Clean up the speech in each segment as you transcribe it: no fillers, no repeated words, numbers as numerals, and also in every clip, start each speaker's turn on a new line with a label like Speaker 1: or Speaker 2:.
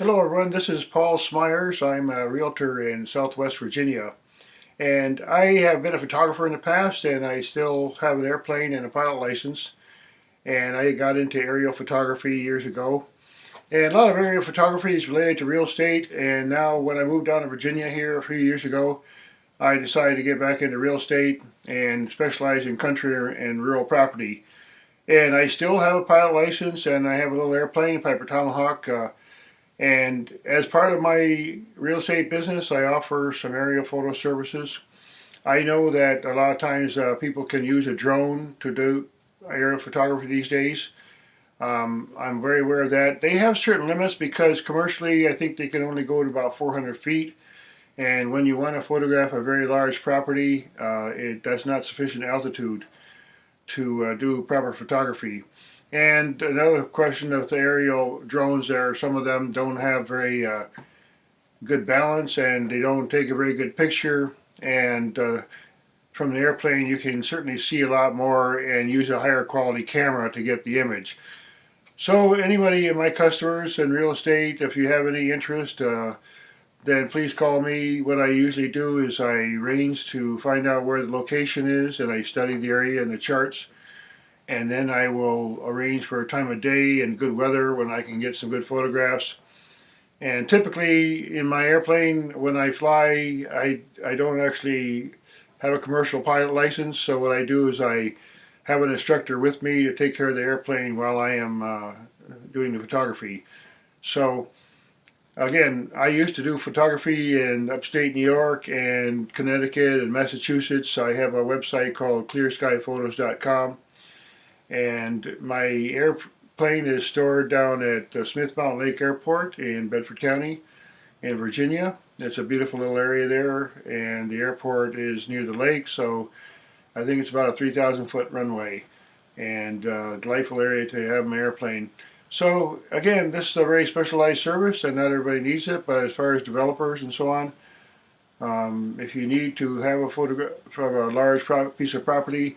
Speaker 1: Hello everyone, this is Paul Smyers. I'm a realtor in Southwest Virginia, and I have been a photographer in the past, and I still have an airplane and a pilot license, and I got into aerial photography years ago. And a lot of aerial photography is related to real estate, and now when I moved down to Virginia here a few years ago, I decided to get back into real estate and specialize in country and rural property. And I still have a pilot license, and I have a little airplane, Piper Tomahawk. And as part of my real estate business, I offer some aerial photo services. I know that a lot of times people can use a drone to do aerial photography these days. I'm very aware of that. They have certain limits because commercially I think they can only go to about 400 feet. And when you want to photograph a very large property, that's not sufficient altitude to do proper photography. And another question of the aerial drones there, some of them don't have very good balance and they don't take a very good picture. And from the airplane, you can certainly see a lot more and use a higher quality camera to get the image. So anybody of my customers in real estate, if you have any interest, then please call me. What I usually do is I arrange to find out where the location is, and I study the area and the charts, and then I will arrange for a time of day and good weather when I can get some good photographs. And typically in my airplane, when I fly, I don't actually have a commercial pilot license, so what I do is I have an instructor with me to take care of the airplane while I am doing the photography. So again, I used to do photography in upstate New York and Connecticut and Massachusetts. I have a website called clearskyphotos.com. And my airplane is stored down at Smith Mountain Lake Airport in Bedford County in Virginia. It's a beautiful little area there, and the airport is near the lake, so I think it's about a 3,000-foot runway, and delightful area to have my airplane. So again, this is a very specialized service, and not everybody needs it, but as far as developers and so on, if you need to have a photograph of a large piece of property,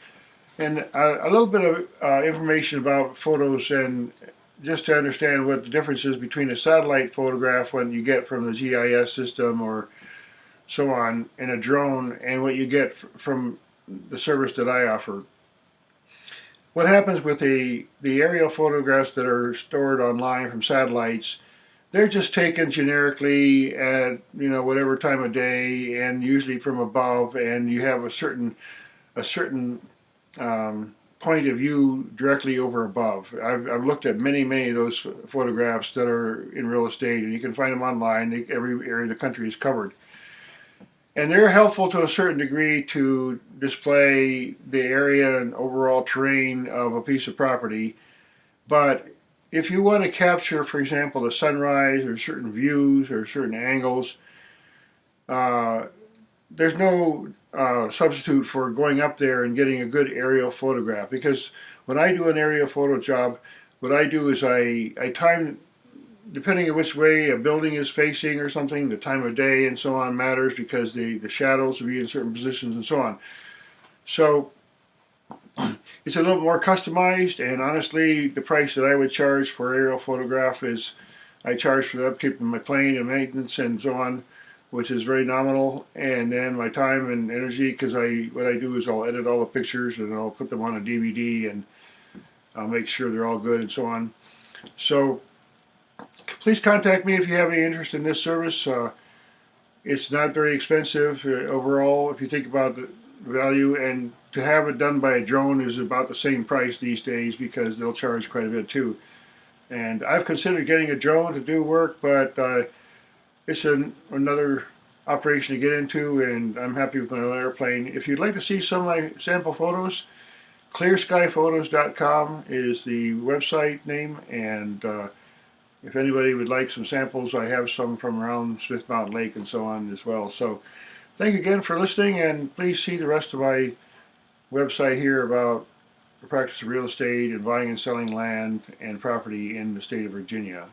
Speaker 1: and a little bit of information about photos, and just to understand what the difference is between a satellite photograph when you get from the GIS system or so on, and a drone, and what you get from the service that I offer. What happens with the aerial photographs that are stored online from satellites, they're just taken generically at whatever time of day, and usually from above, and you have a certain point of view directly over above. I've looked at many of those photographs that are in real estate, and you can find them online. Every area of the country is covered. And they're helpful to a certain degree to display the area and overall terrain of a piece of property. But if you want to capture, for example, the sunrise or certain views or certain angles, there's no substitute for going up there and getting a good aerial photograph. Because when I do an aerial photo job, what I do is I time, depending on which way a building is facing or something, the time of day and so on matters, because the shadows will be in certain positions and so on. So it's a little more customized, and honestly, the price that I would charge for aerial photograph is I charge for the upkeep of my plane and maintenance and so on, which is very nominal, and then my time and energy, because what I do is I'll edit all the pictures and I'll put them on a DVD and I'll make sure they're all good and so on. So please contact me if you have any interest in this service. It's not very expensive overall if you think about the value, and to have it done by a drone is about the same price these days because they'll charge quite a bit too. And I've considered getting a drone to do work, but it's another operation to get into, and I'm happy with my airplane. If you'd like to see some of my sample photos, clearskyphotos.com is the website name, and if anybody would like some samples, I have some from around Smith Mountain Lake and so on as well. So thank you again for listening, and please see the rest of my website here about the practice of real estate and buying and selling land and property in the state of Virginia.